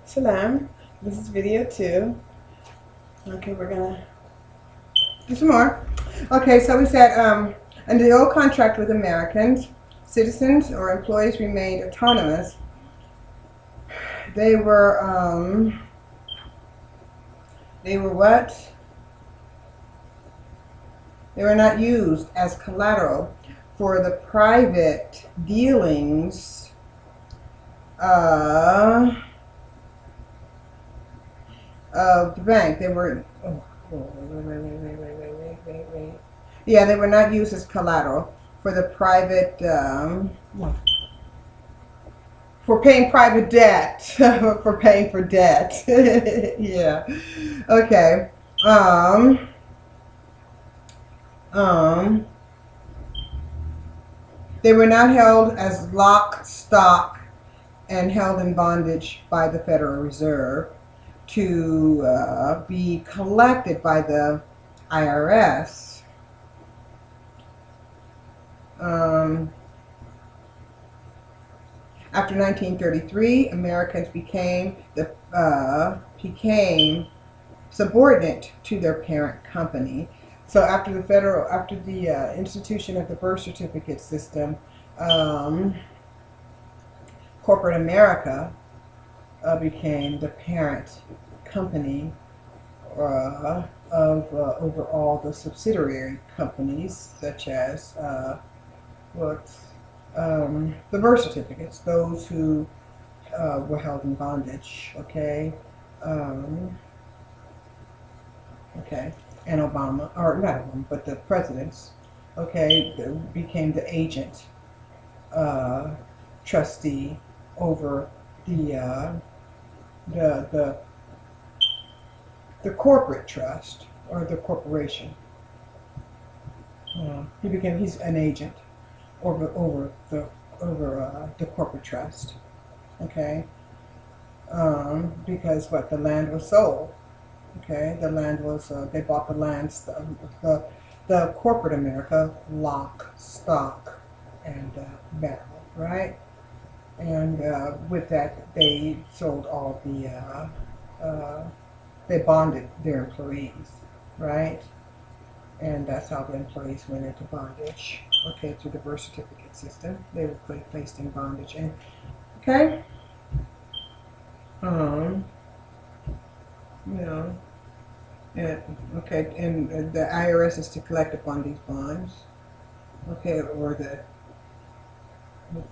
Salam. This is video 2. Okay, we're gonna do some more. Okay, so we said under the old contract with Americans, citizens or employees remained autonomous. They were what? They were not used as collateral for the private dealings of the bank. They were, wait. Yeah, they were not used as collateral for the private, for paying private debt, for paying for debt. Yeah. Okay. They were not held as lock, stock, and held in bondage by the Federal Reserve to be collected by the IRS. After 1933, Americans became subordinate to their parent company. So after the institution of the birth certificate system, corporate America became the parent company over all the subsidiary companies, such as the birth certificates, those who were held in bondage. Okay. Okay. And Obama, or not Obama, but the presidents, okay, became the agent, trustee over the corporate trust or the corporation. He's an agent over the corporate trust. Okay, because the land was sold. Okay, the land was they bought the lands, the corporate America, lock, stock, and barrel, right? And with that, they sold all they bonded their employees, right? And that's how the employees went into bondage. Okay, through the birth certificate system, they were placed in bondage. And okay, you know, okay, and the IRS is to collect upon these bonds, okay, or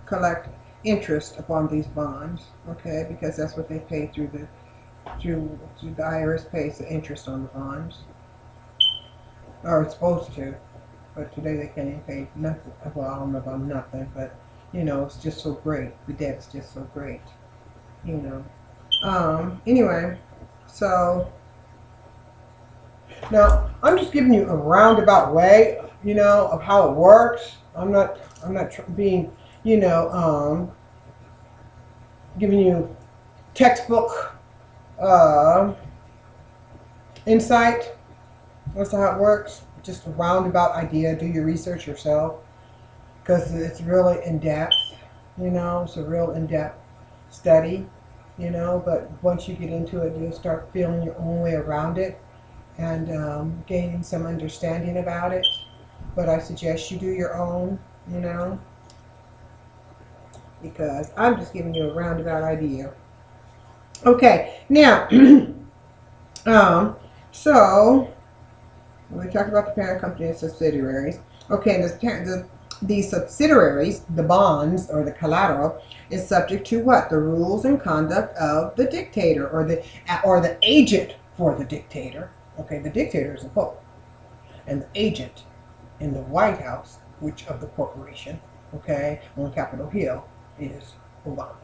collect interest upon these bonds, okay, because that's what they pay through the IRS pays the interest on the bonds, or it's supposed to, but today they can't even pay nothing. Well, I don't know about nothing, but it's just so great. The debt is just so great, Anyway, so now I'm just giving you a roundabout way, of how it works. I'm not being, giving you textbook insight as to how it works. Just a roundabout idea. Do your research yourself, because it's really in depth. It's a real in depth study. But once you get into it, you'll start feeling your own way around it and gaining some understanding about it. But I suggest you do your own, because I'm just giving you a roundabout idea. Okay, now, so we talked about the parent company and subsidiaries. Okay, the subsidiaries, the bonds or the collateral, is subject to what? The rules and conduct of the dictator or the agent for the dictator. Okay, the dictator is the Pope, and the agent in the White House, which of the corporation, okay, on Capitol Hill, is Obama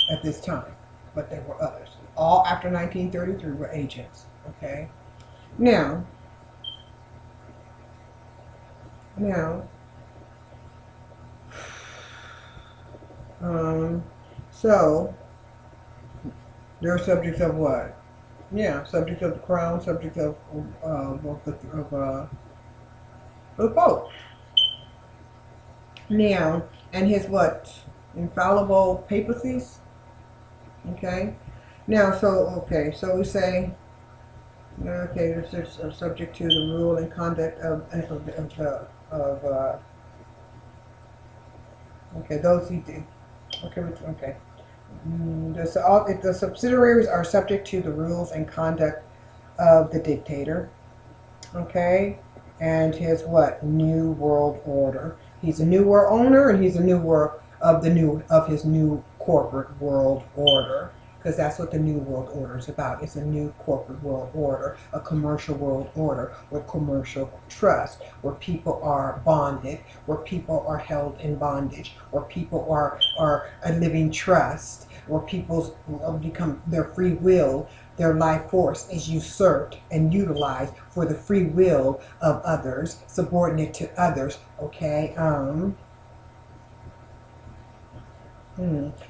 at this time. But there were others. All after 1933 were agents. Okay, now, so they're subjects of what? Yeah, subject of the crown, subject of the Pope. Now, and his what? Infallible papacies. Okay, Now, so, okay, so we say, okay, this is subject to the rule and conduct of okay, those he did. Okay, okay. The subsidiaries are subject to the rules and conduct of the dictator. Okay, and his what? New world order. He's a new world owner, and he's a new world of his new corporate world order, because that's what the new world order is about. It's a new corporate world order, a commercial world order with commercial trust, where people are bonded, where people are held in bondage, where people are a living trust, where people become their free will. Their life force is usurped and utilized for the free will of others, subordinate to others. Okay,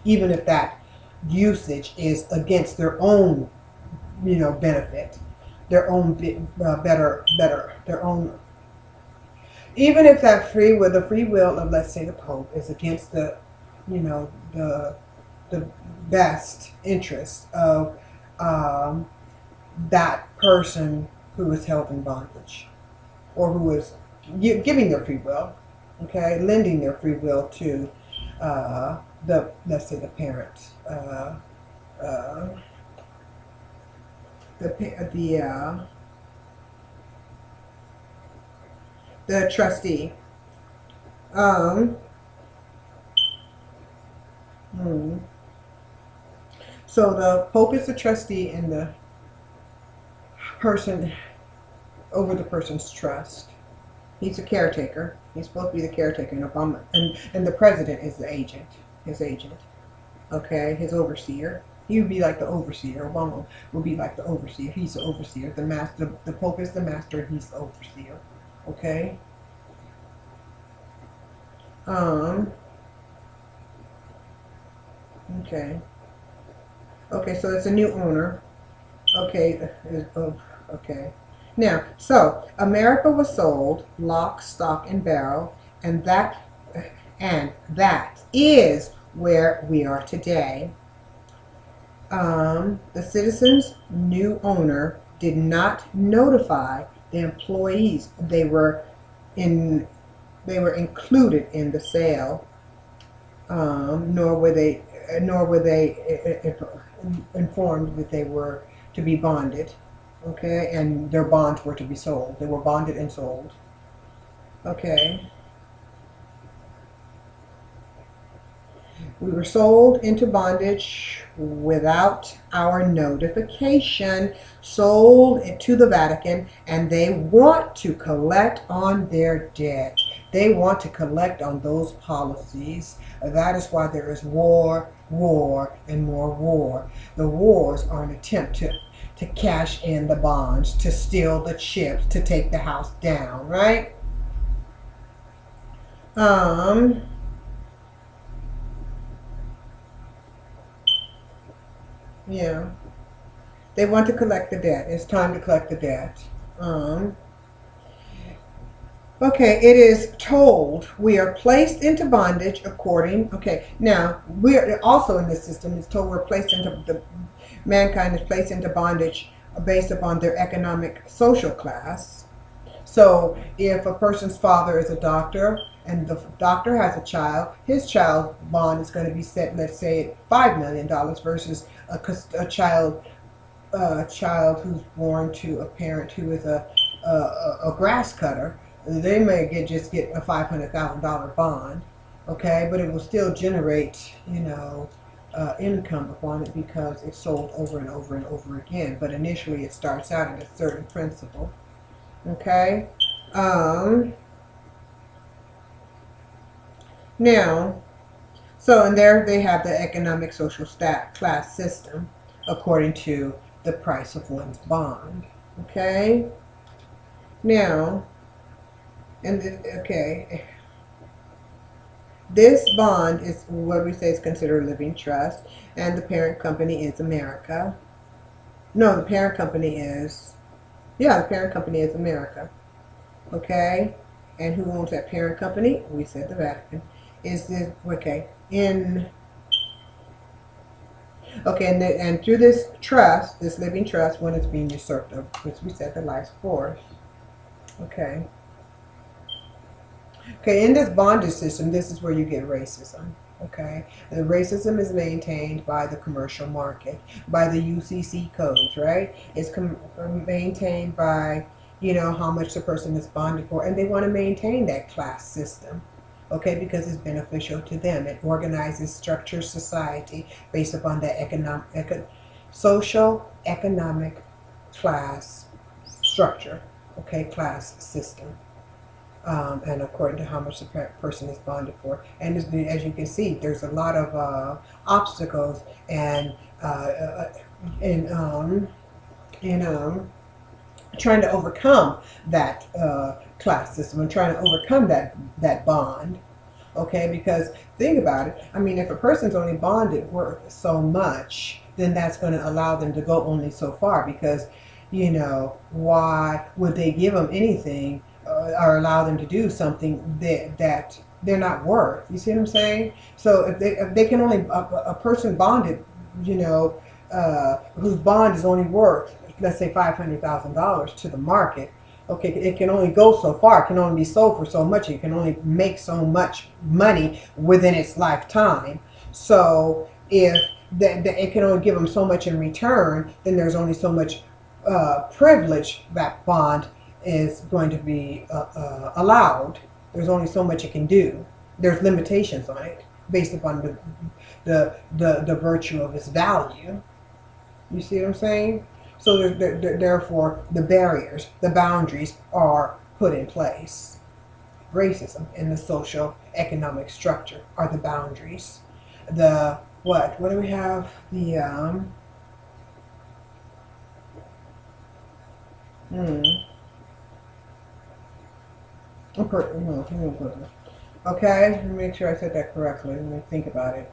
even if that usage is against their own, benefit, their own better, their own. Even if that the free will of, let's say, the Pope is against the, the best interest of that person who is held in bondage, or who is giving their free will, okay, lending their free will to let's say the parent, uh, the trustee. Um, hmm. So the Pope is the trustee, and the person over the person's trust. He's a caretaker. He's supposed to be the caretaker, and Obama, and the president is the agent, his agent. Okay, his overseer. He would be like the overseer. Obama would be like the overseer. He's the overseer. The master. The Pope is the master, and he's the overseer. Okay. Okay. Okay. So it's a new owner. Okay. Okay. Now, so America was sold lock, stock, and barrel, and that is where we are today. The citizens' new owner did not notify the employees they were included in the sale, nor were they informed that they were to be bonded. Okay, and their bonds were to be sold. They were bonded and sold. Okay. We were sold into bondage without our notification, sold to the Vatican, and they want to collect on their debt. They want to collect on those policies. That is why there is war, and more war. The wars are an attempt to cash in the bonds, to steal the chips, to take the house down, right? Yeah. They want to collect the debt. It's time to collect the debt. Okay, it is told we are placed into bondage according. Okay, now we are also in this system. It's told we're placed into mankind is placed into bondage based upon their economic social class. So if a person's father is a doctor and the doctor has a child, his child bond is going to be set, let's say, at $5 million versus a child who's born to a parent who is a grass cutter. They may just get a $500,000 bond, okay, but it will still generate, income upon it because it's sold over and over and over again. But initially, it starts out at a certain principle, okay. Now, so and there they have the economic social class system according to the price of one's bond, okay. Now. Okay, this bond is what we say is considered a living trust, and the parent company is America. No, the parent company is, the parent company is America. Okay, and who owns that parent company? We said the Vatican. Is this okay? Okay, and through this trust, this living trust, when it's being usurped, of which we said the life's force. Okay. Okay, in this bondage system, this is where you get racism. Okay, the racism is maintained by the commercial market, by the UCC codes, right? It's maintained by, how much the person is bonded for, and they want to maintain that class system. Okay, because it's beneficial to them. It organizes, structures society based upon the social, economic class structure. Okay, class system. And according to how much the person is bonded for. And as you can see, there's a lot of obstacles and in trying to overcome that class system and trying to overcome that bond. Okay, because think about it. I mean, if a person's only bonded worth so much, then that's going to allow them to go only so far. Because why would they give them anything or allow them to do something that they're not worth? You see what I'm saying? So if they can only a person bonded, whose bond is only worth, let's say, $500,000 to the market. Okay, it can only go so far. It can only be sold for so much. It can only make so much money within its lifetime. So if it can only give them so much in return, then there's only so much privilege that bond is going to be allowed. There's only so much it can do. There's limitations on it based upon the virtue of its value. You see what I'm saying? So therefore, the barriers, the boundaries are put in place. Racism in the social economic structure are the boundaries. The what? What do we have? The Okay, let me make sure I said that correctly. Let me think about it.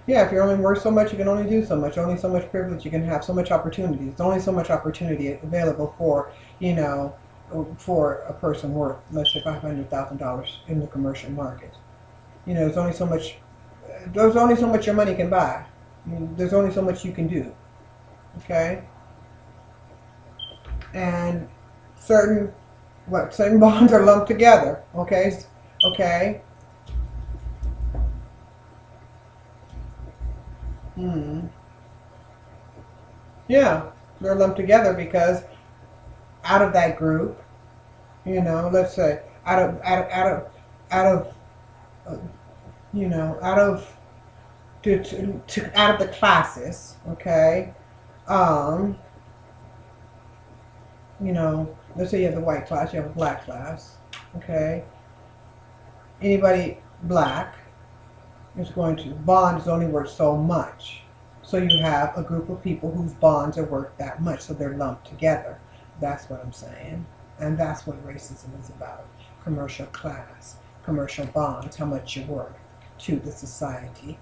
Yeah, if you're only worth so much, you can only do so much. Only so much privilege you can have. So much opportunity. There's only so much opportunity available for a person worth, let's say, $500,000 in the commercial market. There's only so much. There's only so much your money can buy. There's only so much you can do. Okay. And certain bonds are lumped together. Okay. Okay. Yeah, they're lumped together because out of that group, let's say out of uh, out of out of the classes, okay. Um, let's say you have the white class, you have a black class, okay. Anybody black is going to bond is only worth so much. So you have a group of people whose bonds are worth that much, so they're lumped together. That's what I'm saying. And that's what racism is about. Commercial class, commercial bonds, how much you're worth to the society,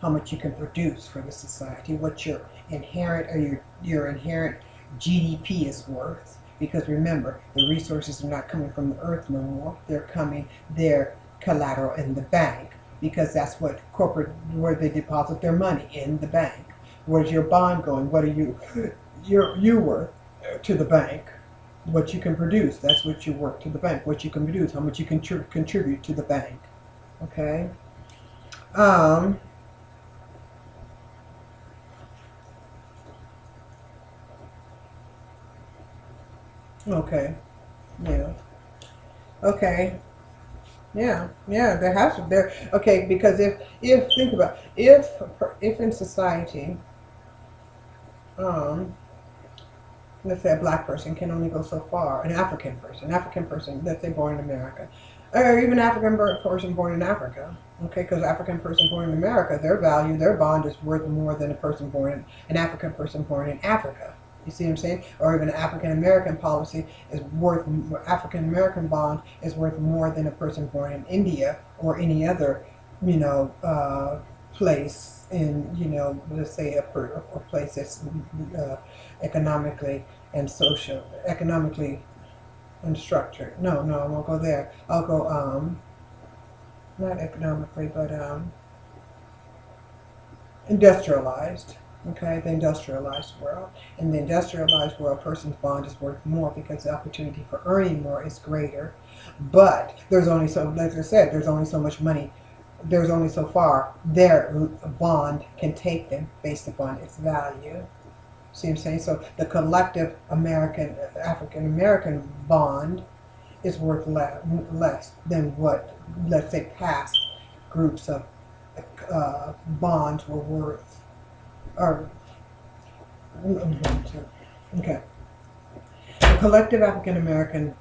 how much you can produce for the society, what your inherent or your inherent GDP is worth. Because remember, the resources are not coming from the earth no more. They're collateral in the bank. Because that's what where they deposit their money, in the bank. Where's your bond going? What are you worth to the bank? What you can produce, that's what you worth to the bank. What you can produce, how much you can contribute to the bank. Okay. Okay. Yeah. Okay. Yeah, yeah, there has to there. Okay, because if think about if in society, um, let's say a black person can only go so far, an African person, let's say born in America, or even African person born in Africa. Okay, because African person born in America, their value, their bond is worth more than a person born in an African person born in Africa. You see what I'm saying? Or even an African American policy is worth, African American bond is worth more than a person born in India or any other, place in, let's say a place that's economically and economically unstructured. No, I won't go there. I'll go, not economically, but industrialized. Okay, the industrialized world. In the industrialized world, a person's bond is worth more because the opportunity for earning more is greater. But there's only so, like I said, there's only so much money. There's only so far their bond can take them based upon its value. See what I'm saying? So the collective African American bond is worth less than what, let's say, past groups of bonds were worth. Or okay, the collective African American,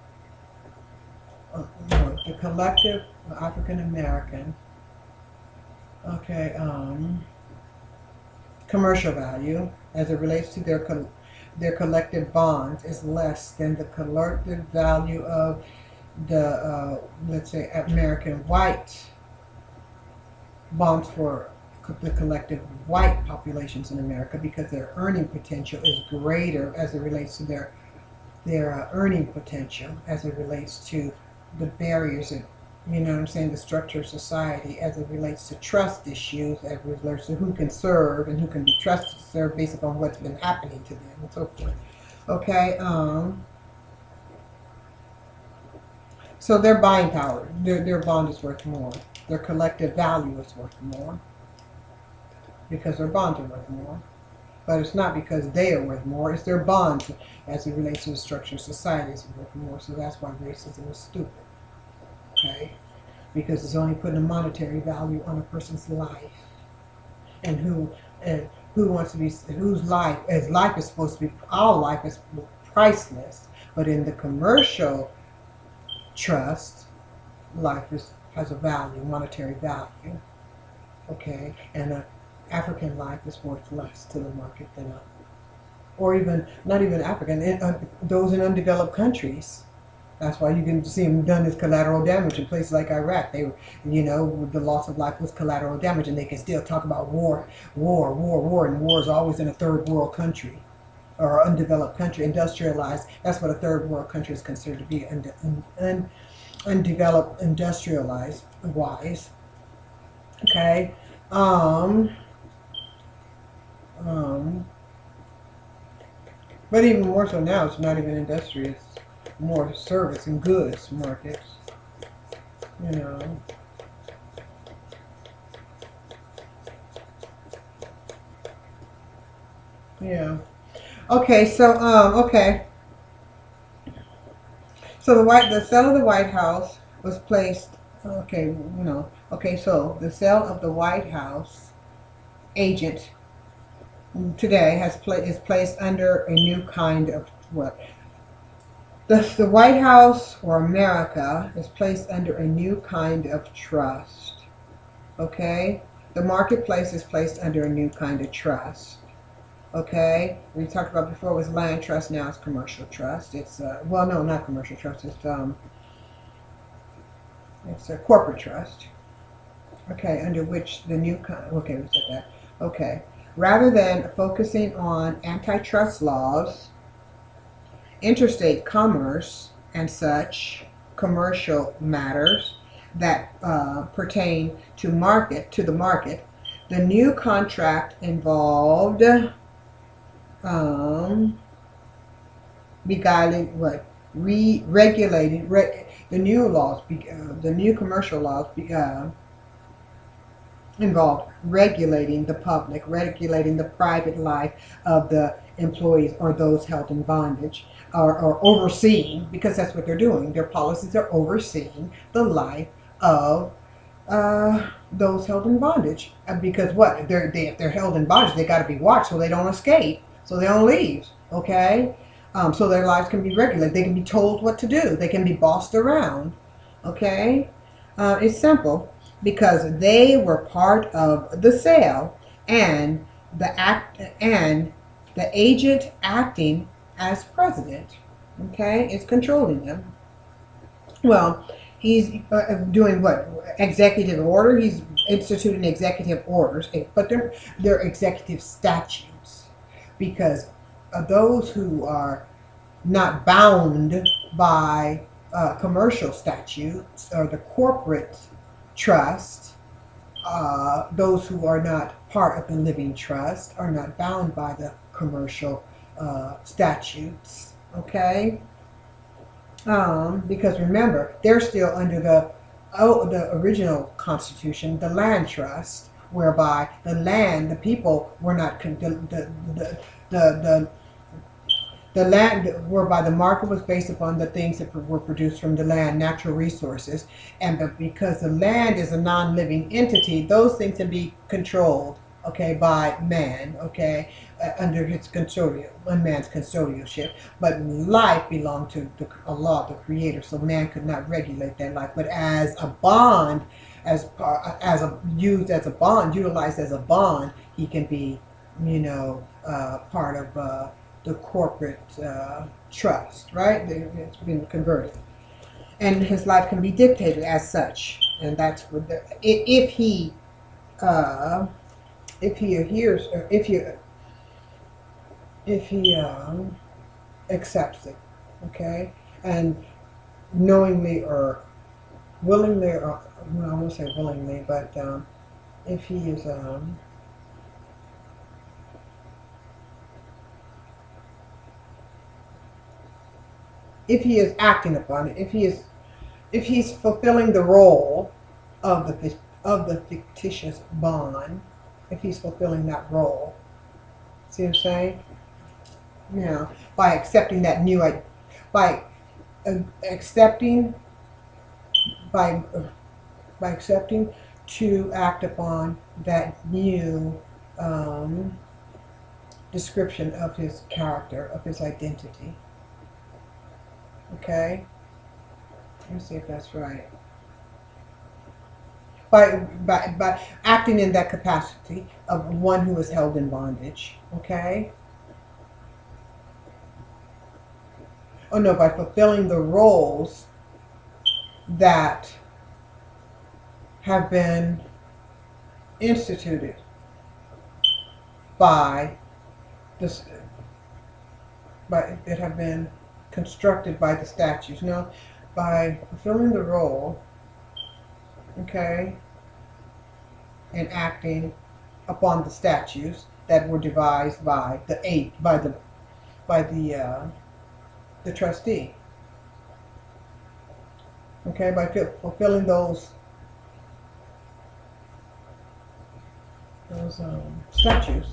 the collective African American, okay, commercial value as it relates to their collective bonds is less than the collective value of the let's say American white bonds for the collective white populations in America, because their earning potential is greater as it relates to their earning potential as it relates to the barriers and, you know what I'm saying, the structure of society as it relates to trust issues, as it relates to who can serve and who can be trusted to serve based upon what's been happening to them and so forth. Okay, so their buying power, their bond is worth more. Their collective value is worth more because their bonds are worth more. But it's not because they are worth more, it's their bonds as it relates to the structure of society is worth more. So that's why racism is stupid. Okay? Because it's only putting a monetary value on a person's life. And who wants to be, whose life, as life is supposed to be, our life is priceless. But in the commercial trust, life has a value, monetary value. Okay? And an African life is worth less to the market than a, or even, not even African, those in undeveloped countries. That's why you can see them done as collateral damage in places like Iraq. They, you know, the loss of life was collateral damage, and they can still talk about war, and war is always in a third world country or undeveloped country, industrialized. That's what a third world country is considered to be, undeveloped, industrialized wise. Okay. But even more so now, it's not even industry, it's more service and goods markets, you know. Yeah. Okay, so okay. So the sale of the White House was placed. Okay, you know. Okay, so the sale of the White House agent today is placed under a new kind of what? The White House, or America, is placed under a new kind of trust. Okay? The marketplace is placed under a new kind of trust. Okay? We talked about before was land trust, now it's commercial trust. It's, well, no, not commercial trust. It's a corporate trust. Okay, under which the new kind, okay, we said that. Okay. Rather than focusing on antitrust laws, interstate commerce, and such commercial matters that pertain to the market, the new contract involved beguiling regulating the new laws, the new commercial laws involved regulating the public, regulating the private life of the employees or those held in bondage, or overseeing, because that's what they're doing. Their policies are overseeing the life of those held in bondage. Because what? If they're held in bondage, they got to be watched so they don't escape, so they don't leave. Okay? So their lives can be regulated. They can be told what to do. They can be bossed around. Okay? It's simple. Because they were part of the sale, and the agent acting as president, okay, is controlling them. Well, he's doing what? Executive order. He's instituting executive orders, but they're executive statutes, because those who are not bound by commercial statutes or the corporate trust, those who are not part of the living trust are not bound by the commercial statutes. Okay, because remember, they're still under the original Constitution, the land trust, whereby the people were not the the land, whereby the market was based upon the things that were produced from the land, natural resources, and because the land is a non-living entity, those things can be controlled, okay, by man, okay, under his custodial, one man's custodialship. But life belonged to Allah, the Creator, so man could not regulate that life. But as a bond, used as a bond, utilized as a bond, he can be, part of the corporate trust, right? It's been converted, and his life can be dictated as such. And that's what if he adheres, or if he accepts it, okay, and knowingly or willingly, or well, I won't say willingly, but if he is acting upon it, if he's fulfilling the role of the fictitious bond, if he's fulfilling that role, see what I'm saying? Yeah, by accepting that new, by accepting, by accepting to act upon that new description of his character, of his identity. Okay, let's see if that's right. By acting in that capacity of one who is held in bondage. Okay. Oh no, by fulfilling the roles that have been instituted by this, that have been constructed by the statutes. No, by fulfilling the role, okay, and acting upon the statutes that were devised by the trustee. Okay, by fulfilling those statutes.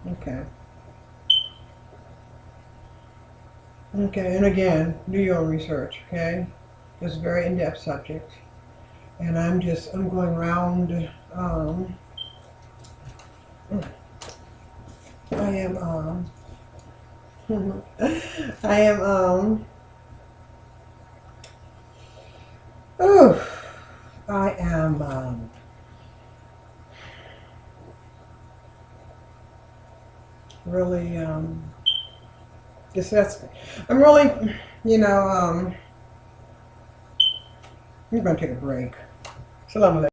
Okay. Okay, and again, do your own research, okay? It's a very in-depth subject. And I'm going around, I am, really, disgusted. I'm really, I'm going to take a break. Salam alaikum.